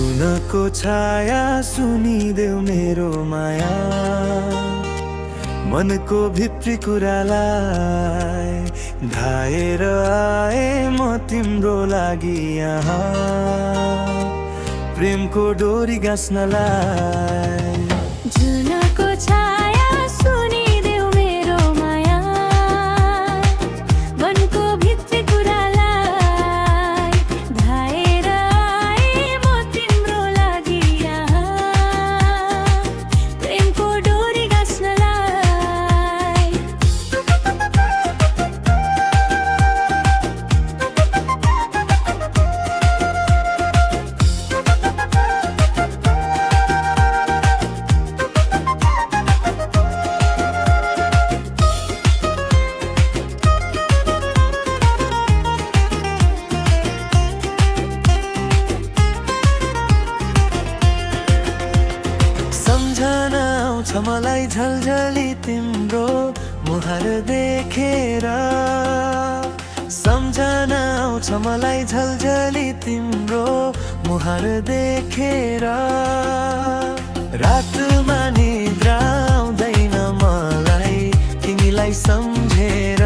जुनको छाया सुनिदेऊ मेरो माया, मनको भित्री कुरालाई धाएर आए म तिम्रो लागि यहाँ, प्रेमको डोरी गाँस्नलाई। जुनको छाया सुनिदेऊ मेरो माया, मनको भित्री कुरालाई धाएर आए म तिम्रो लागि यहाँ, प्रेमको डोरी गाँस्नलाई। सम्झना आउँछ मलाई झलझली तिम्रो मुहार देखेर, सम्झना आउँछ मलाई झलझली तिम्रो मुहार देखेर। रातमा निद्रा आउँदैन मलाई तिमीलाई सम्झेर,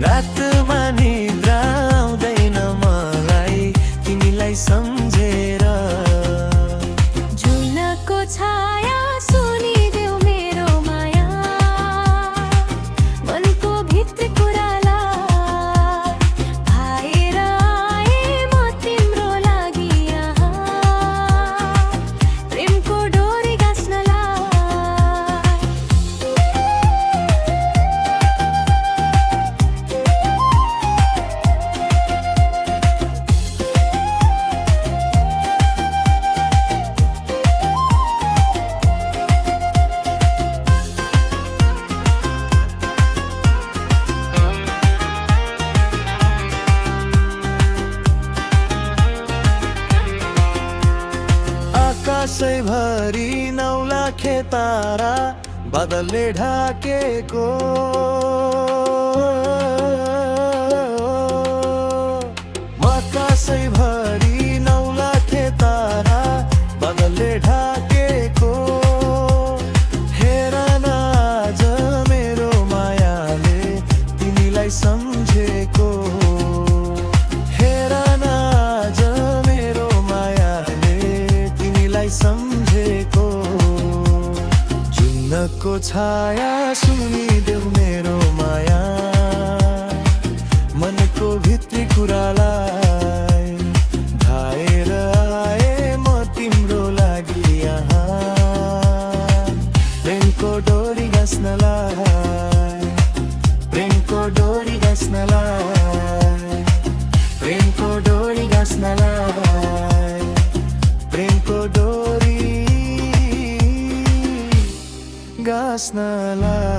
रातमा निद्रा आउँदैन मलाई तिमीलाई सम्झेर। जुनको छाया सुनिदेऊ मेरो माया, मनको भित्री कुरालाई धाएर आए म तिम्रो लागि यहाँ, प्रेमको डोरी गाँस्नलाई। आकाशैभरि 9 लाख तारा बादलले ढाकेको, आकाशैभरि 9 लाख तारा बादलले ढाकेको। हेर न आज मेरो मायाले तिमीलाई सम्झेको, हेर न आज मेरो मायाले तिमीलाई सम्झेको। जुनको छाया सुनिदेऊ मेरो माया, मनको भित्री कुरालाई धाएर आए म तिम्रो लागि यहाँ, प्रेमको डोरी गाँस्नलाई, प्रेमको डोरी गाँस्नलाई, प्रेमको डोरी गाँस्नलाई, प्रेमको डोरी गाँस्नलाई।